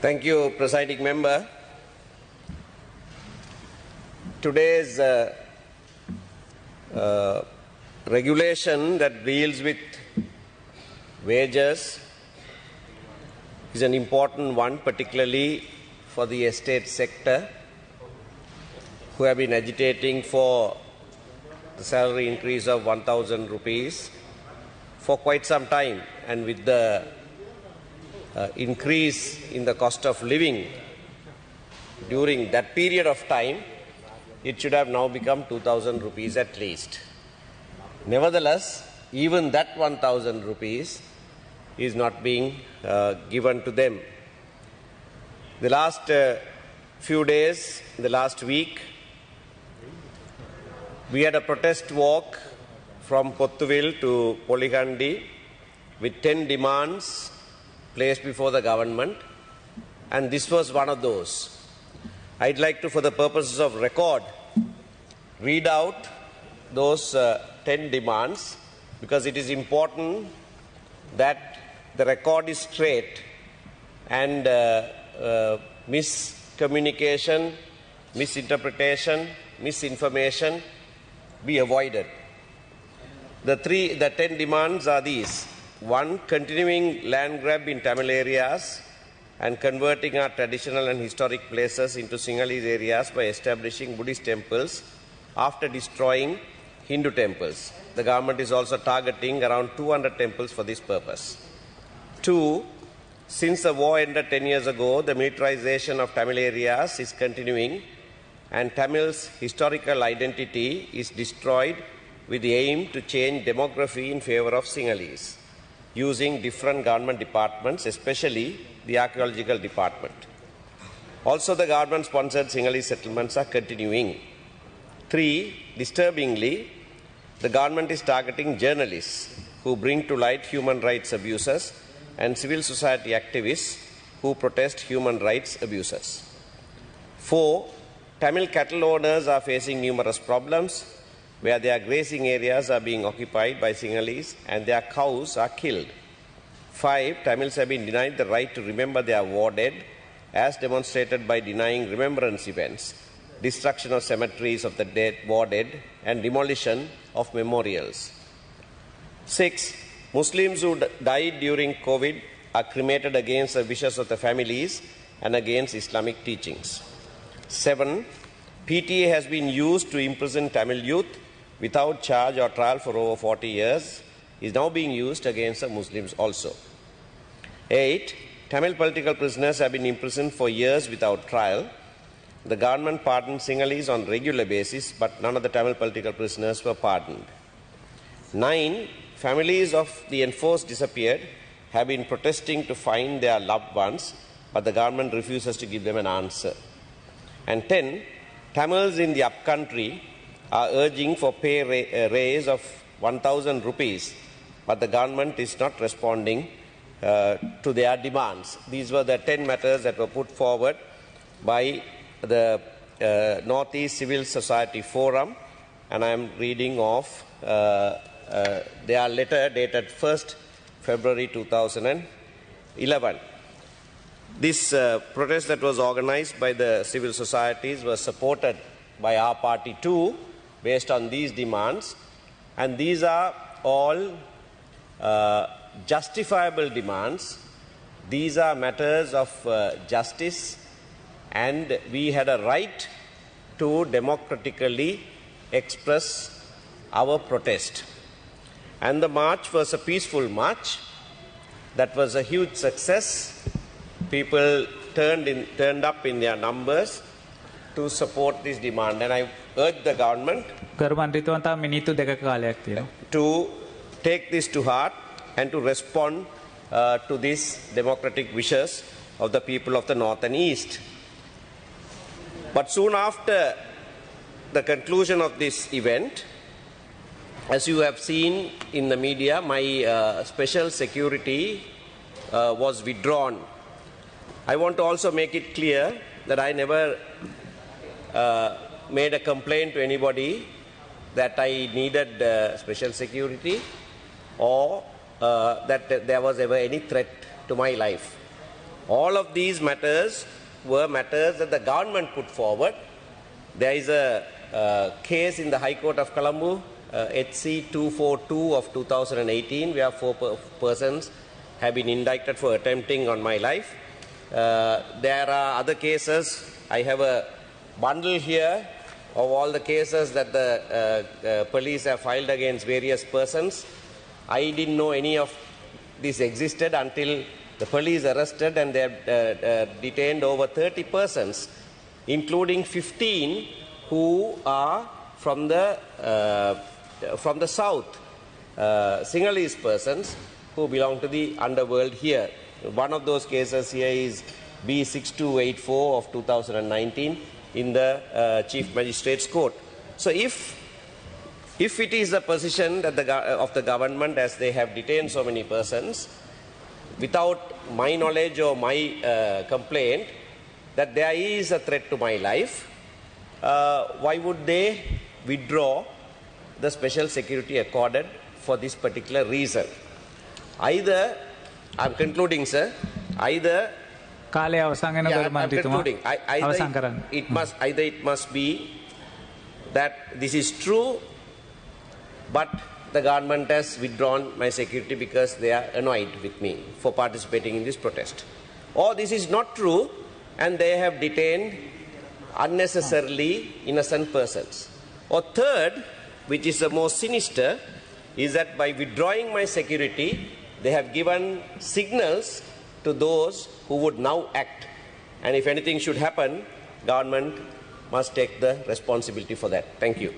Thank you, Presiding Member. Today's regulation that deals with wages is an important one, particularly for the estate sector, who have been agitating for the salary increase of 1,000 rupees for quite some time, and with the increase in the cost of living during that period of time, it should have now become 2,000 rupees at least. Nevertheless, even that 1,000 rupees is not being given to them. The last few days, the last week, we had a protest walk from Kottuvil to Poligandi with 10 demands placed before the government, and this was one of those. I'd like to, for the purposes of record, read out those 10 demands, because it is important that the record is straight and miscommunication, misinterpretation, misinformation be avoided. The 10 demands are these. 1. Continuing land grab in Tamil areas and converting our traditional and historic places into Sinhalese areas by establishing Buddhist temples after destroying Hindu temples. The government is also targeting around 200 temples for this purpose. 2. Since the war ended 10 years ago, the militarization of Tamil areas is continuing, and Tamil's historical identity is destroyed with the aim to change demography in favor of Sinhalese, using different government departments, especially the archaeological department. Also, the government-sponsored Sinhalese settlements are continuing. 3. Disturbingly, the government is targeting journalists who bring to light human rights abuses and civil society activists who protest human rights abuses. 4. Tamil cattle owners are facing numerous problems where their grazing areas are being occupied by Sinhalese and their cows are killed. 5. Tamils have been denied the right to remember their war dead, as demonstrated by denying remembrance events, destruction of cemeteries of the war dead, and demolition of memorials. 6. Muslims who died during COVID are cremated against the wishes of the families and against Islamic teachings. 7. PTA has been used to imprison Tamil youth without charge or trial for over 40 years, is now being used against the Muslims also. 8. Tamil political prisoners have been imprisoned for years without trial. The government pardoned Sinhalese on regular basis, but none of the Tamil political prisoners were pardoned. 9. Families of the enforced disappeared have been protesting to find their loved ones, but the government refuses to give them an answer. And 10. Tamils in the upcountry are urging for pay raise of 1,000 rupees, but the government is not responding to their demands. These were the 10 matters that were put forward by the Northeast Society Forum, and I am reading off their letter dated 1st February 2011. This protest that was organized by the civil societies was supported by our party too, based on these demands, and these are all justifiable demands. These are matters of justice, and we had a right to democratically express our protest. And the march was a peaceful march. That was a huge success. People turned up in their numbers to support this demand, and I urge the government to take this to heart and to respond to these democratic wishes of the people of the North and East. But soon after the conclusion of this event, as you have seen in the media, my special security was withdrawn. I want to also make it clear that I never made a complaint to anybody that I needed special security or that there was ever any threat to my life. All of these matters were matters that the government put forward. There is a case in the High Court of Colombo, HC 242 of 2018, where 4 persons have been indicted for attempting on my life. There are other cases. I have a bundle here of all the cases that the police have filed against various persons. I didn't know any of this existed until the police arrested, and they have detained over 30 persons, including 15 who are from the south, Sinhalese persons who belong to the underworld here. One of those cases here is B6284 of 2019 in the Chief Magistrate's Court. So if it is the position that of the government, as they have detained so many persons, without my knowledge or my complaint, that there is a threat to my life, why would they withdraw the special security accorded for this particular reason? Either, I'm concluding, sir, either I'm concluding. Either it must be that this is true, but the government has withdrawn my security because they are annoyed with me for participating in this protest. Or this is not true and they have detained unnecessarily innocent persons. Or third, which is the most sinister, is that by withdrawing my security, they have given signals to those who would now act. And if anything should happen, government must take the responsibility for that. Thank you.